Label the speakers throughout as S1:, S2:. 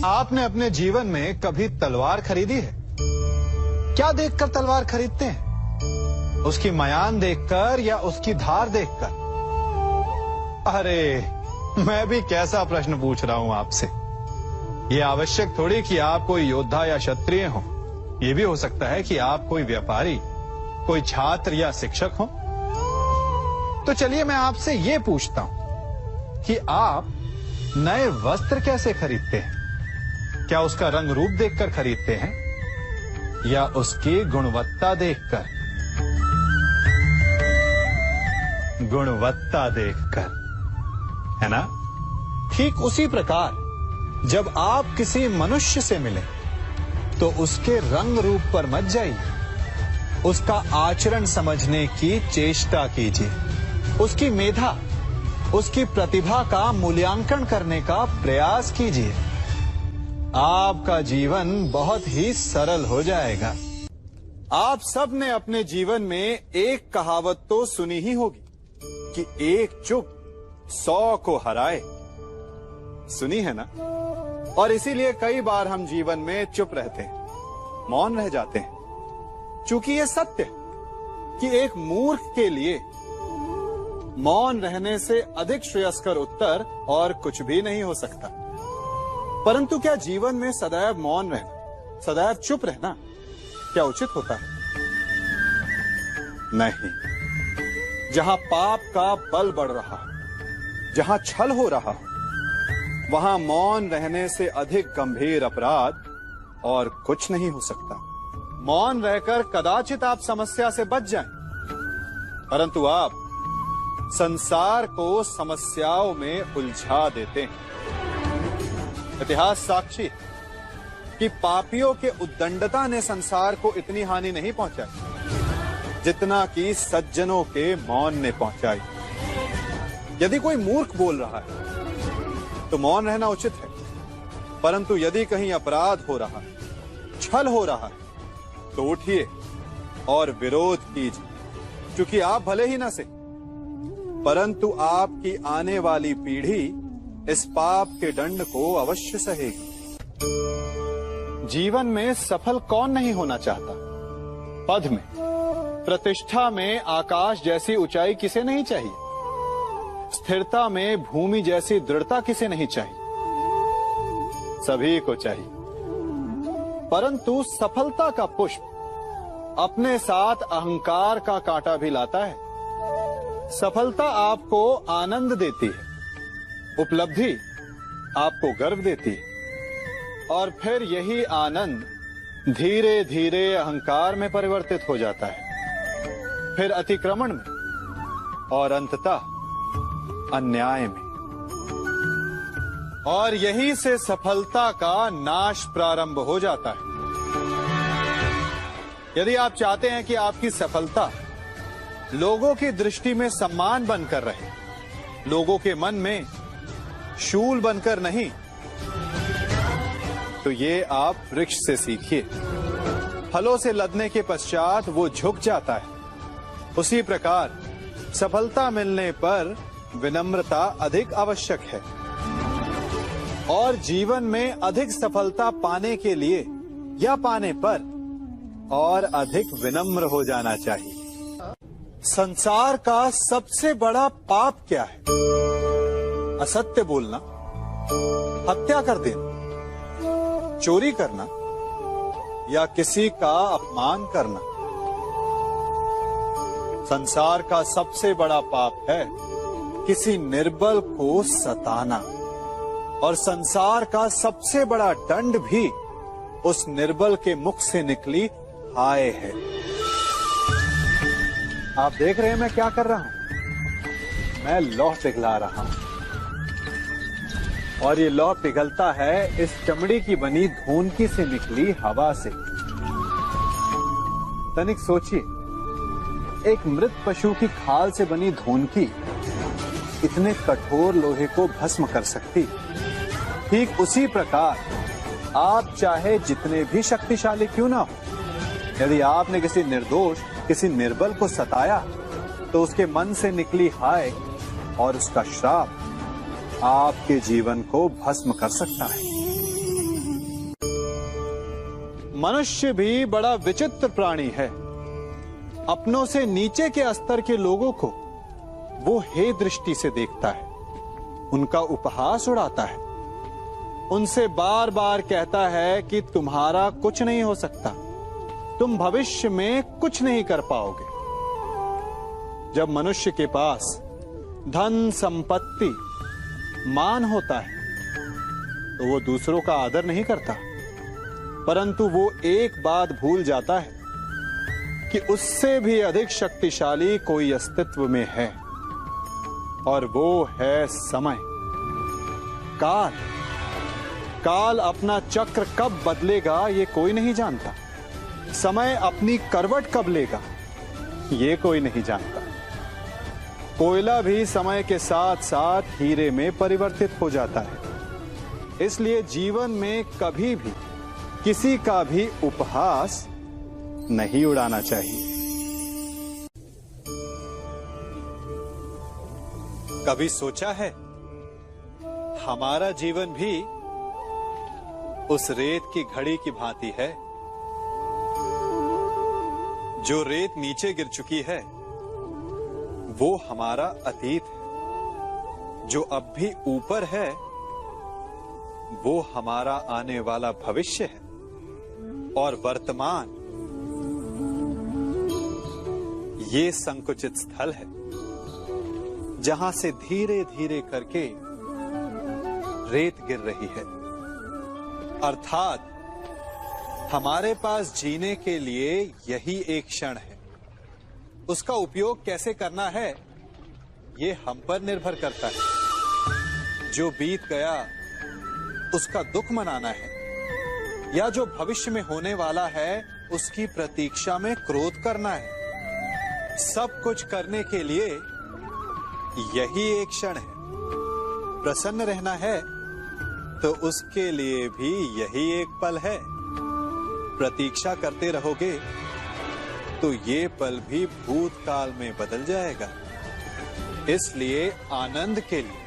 S1: आपने अपने जीवन में कभी तलवार खरीदी है? क्या देखकर तलवार खरीदते हैं? उसकी मयान देखकर या उसकी धार देखकर? अरे, मैं भी कैसा प्रश्न पूछ रहा हूं आपसे। यह आवश्यक थोड़ी कि आप कोई योद्धा या क्षत्रिय हो। यह भी हो सकता है कि आप कोई व्यापारी, कोई छात्र या शिक्षक हो। तो चलिए मैं आपसे यह पूछता हूं कि आप नए वस्त्र कैसे खरीदते हैं? क्या उसका रंग रूप देखकर खरीदते हैं या उसकी गुणवत्ता देखकर? गुणवत्ता देखकर, है ना? ठीक उसी प्रकार जब आप किसी मनुष्य से मिले तो उसके रंग रूप पर मत जाइए, उसका आचरण समझने की चेष्टा कीजिए, उसकी मेधा, उसकी प्रतिभा का मूल्यांकन करने का प्रयास कीजिए। आपका जीवन बहुत ही सरल हो जाएगा। आप सब ने अपने जीवन में एक कहावत तो सुनी ही होगी कि एक चुप 100 को हराए। सुनी है ना? और इसीलिए कई बार हम जीवन में चुप रहते हैं, मौन रह जाते हैं, क्योंकि ये सत्य है कि एक मूर्ख के लिए मौन रहने से अधिक श्रेयस्कर उत्तर और कुछ भी नहीं हो सकता। परंतु क्या जीवन में सदैव मौन रहना, सदैव चुप रहना क्या उचित होता है? नहीं। जहां पाप का बल बढ़ रहा, जहां छल हो रहा, वहां मौन रहने से अधिक गंभीर अपराध और कुछ नहीं हो सकता। मौन रहकर कदाचित आप समस्या से बच जाएं, परंतु आप संसार को समस्याओं में उलझा देते हैं। इतिहास साक्षी है कि पापियों के उद्दंडता ने संसार को इतनी हानि नहीं पहुंचाई जितना कि सज्जनों के मौन ने पहुंचाई। यदि कोई मूर्ख बोल रहा है तो मौन रहना उचित है, परंतु यदि कहीं अपराध हो रहा है, छल हो रहा है, तो उठिए और विरोध कीजिए, क्योंकि आप भले ही न सही, परंतु आपकी आने वाली पीढ़ी इस पाप के दंड को अवश्य सहेगी। जीवन में सफल कौन नहीं होना चाहता? पद में, प्रतिष्ठा में आकाश जैसी ऊंचाई किसे नहीं चाहिए? स्थिरता में भूमि जैसी दृढ़ता किसे नहीं चाहिए? सभी को चाहिए। परंतु सफलता का पुष्प अपने साथ अहंकार का कांटा भी लाता है। सफलता आपको आनंद देती है, उपलब्धि आपको गर्व देती है, और फिर यही आनंद धीरे धीरे अहंकार में परिवर्तित हो जाता है, फिर अतिक्रमण में और अंततः अन्याय में। और यही से सफलता का नाश प्रारंभ हो जाता है। यदि आप चाहते हैं कि आपकी सफलता लोगों की दृष्टि में सम्मान बनकर रहे, लोगों के मन में शूल बनकर नहीं, तो ये आप वृक्ष से सीखिए। फलों से लदने के पश्चात वो झुक जाता है। उसी प्रकार सफलता मिलने पर विनम्रता अधिक आवश्यक है, और जीवन में अधिक सफलता पाने के लिए या पाने पर और अधिक विनम्र हो जाना चाहिए। संसार का सबसे बड़ा पाप क्या है? असत्य बोलना, हत्या कर देना, चोरी करना या किसी का अपमान करना। संसार का सबसे बड़ा पाप है किसी निर्बल को सताना, और संसार का सबसे बड़ा दंड भी उस निर्बल के मुख से निकली हाय है। आप देख रहे हैं मैं क्या कर रहा हूं? मैं लौह पिघला रहा हूं, और ये लौह पिघलता है इस चमड़ी की बनी धोनकी से निकली हवा से। तनिक सोचिए, एक मृत पशु की खाल से बनी धोनकी इतने कठोर लोहे को भस्म कर सकती। ठीक उसी प्रकार आप चाहे जितने भी शक्तिशाली क्यों ना हो, यदि आपने किसी निर्दोष, किसी निर्बल को सताया, तो उसके मन से निकली हाय और उसका श्राप आपके जीवन को भस्म कर सकता है। मनुष्य भी बड़ा विचित्र प्राणी है। अपनों से नीचे के स्तर के लोगों को वो हे दृष्टि से देखता है, उनका उपहास उड़ाता है, उनसे बार बार कहता है कि तुम्हारा कुछ नहीं हो सकता, तुम भविष्य में कुछ नहीं कर पाओगे। जब मनुष्य के पास धन, संपत्ति, मान होता है तो वो दूसरों का आदर नहीं करता, परंतु वो एक बात भूल जाता है कि उससे भी अधिक शक्तिशाली कोई अस्तित्व में है, और वो है समय, काल। काल अपना चक्र कब बदलेगा ये कोई नहीं जानता। समय अपनी करवट कब लेगा ये कोई नहीं जानता। कोयला भी समय के साथ साथ हीरे में परिवर्तित हो जाता है। इसलिए जीवन में कभी भी किसी का भी उपहास नहीं उड़ाना चाहिए। कभी सोचा है हमारा जीवन भी उस रेत की घड़ी की भांति है? जो रेत नीचे गिर चुकी है वो हमारा अतीत है, जो अब भी ऊपर है वो हमारा आने वाला भविष्य है, और वर्तमान ये संकुचित स्थल है जहां से धीरे धीरे करके रेत गिर रही है। अर्थात हमारे पास जीने के लिए यही एक क्षण है। उसका उपयोग कैसे करना है ये हम पर निर्भर करता है। जो बीत गया उसका दुख मनाना है, या जो भविष्य में होने वाला है उसकी प्रतीक्षा में क्रोध करना है। सब कुछ करने के लिए यही एक क्षण है। प्रसन्न रहना है तो उसके लिए भी यही एक पल है। प्रतीक्षा करते रहोगे तो ये पल भी भूतकाल में बदल जाएगा। इसलिए आनंद के लिए,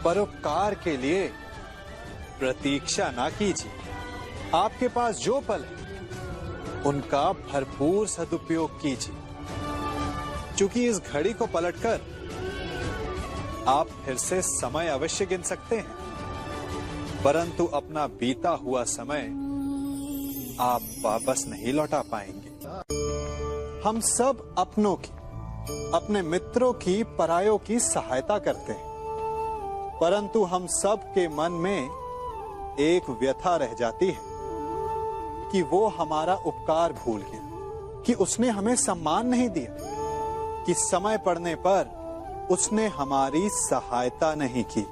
S1: परोपकार के लिए प्रतीक्षा ना कीजिए। आपके पास जो पल है उनका भरपूर सदुपयोग कीजिए, क्योंकि इस घड़ी को पलटकर आप फिर से समय अवश्य गिन सकते हैं, परंतु अपना बीता हुआ समय आप वापस नहीं लौटा पाएंगे। हम सब अपनों की, अपने मित्रों की, परायों की सहायता करते हैं, परंतु हम सब के मन में एक व्यथा रह जाती है कि वो हमारा उपकार भूल गया, कि उसने हमें सम्मान नहीं दिया, कि समय पड़ने पर उसने हमारी सहायता नहीं की।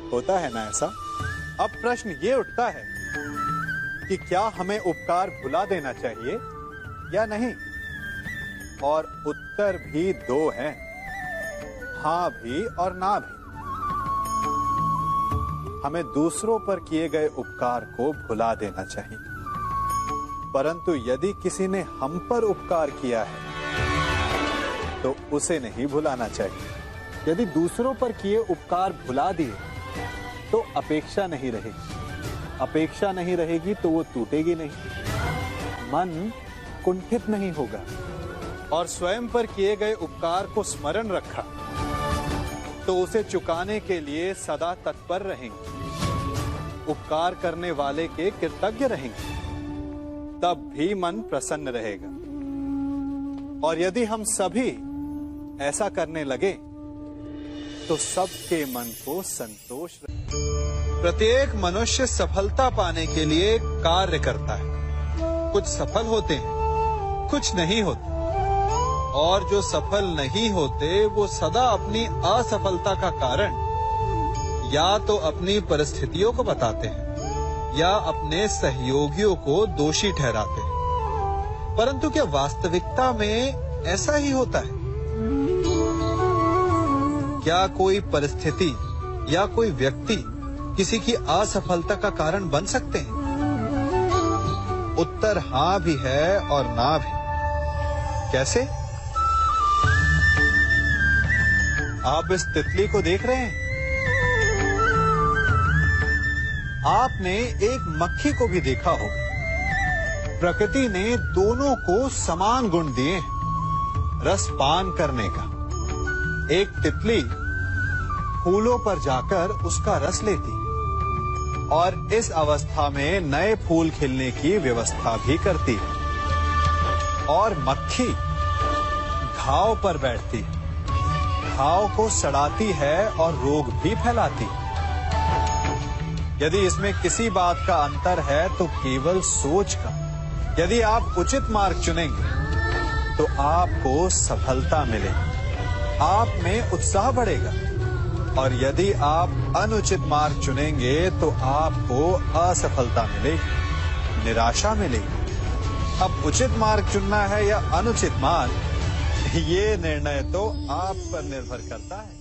S1: होता है ना ऐसा? अब प्रश्न ये उठता है कि क्या हमें उपकार भुला देना चाहिए या नहीं? और उत्तर भी दो हैं, हां भी और ना भी। हमें दूसरों पर किए गए उपकार को भुला देना चाहिए, परंतु यदि किसी ने हम पर उपकार किया है तो उसे नहीं भुलाना चाहिए। यदि दूसरों पर किए उपकार भुला दिए तो अपेक्षा नहीं रहेगी। अपेक्षा नहीं रहेगी तो वो टूटेगी नहीं, मन कुंठित नहीं होगा, और स्वयं पर किए गए उपकार को स्मरण रखा तो उसे चुकाने के लिए सदा तत्पर रहेंगे, उपकार करने वाले के कृतज्ञ रहेंगे, तब भी मन प्रसन्न रहेगा। और यदि हम सभी ऐसा करने लगे तो सबके मन को संतोष रहे। प्रत्येक मनुष्य सफलता पाने के लिए कार्य करता है। कुछ सफल होते हैं, कुछ नहीं होते, और जो सफल नहीं होते वो सदा अपनी असफलता का कारण या तो अपनी परिस्थितियों को बताते हैं या अपने सहयोगियों को दोषी ठहराते हैं। परंतु क्या वास्तविकता में ऐसा ही होता है? क्या कोई परिस्थिति या कोई व्यक्ति किसी की असफलता का कारण बन सकते हैं? उत्तर हां भी है और ना भी। कैसे? आप इस तितली को देख रहे हैं? आपने एक मक्खी को भी देखा होगा। प्रकृति ने दोनों को समान गुण दिए हैं रस पान करने का। एक तितली फूलों पर जाकर उसका रस लेती और इस अवस्था में नए फूल खिलने की व्यवस्था भी करती है। और मक्खी घाव पर बैठती है, घाव को सड़ाती है और रोग भी फैलाती है। यदि इसमें किसी बात का अंतर है तो केवल सोच का। यदि आप उचित मार्ग चुनेंगे तो आपको सफलता मिलेगी, आप में उत्साह बढ़ेगा। और यदि आप अनुचित मार्ग चुनेंगे तो आपको असफलता मिलेगी, निराशा मिलेगी। अब उचित मार्ग चुनना है या अनुचित मार्ग, ये निर्णय तो आप पर निर्भर करता है।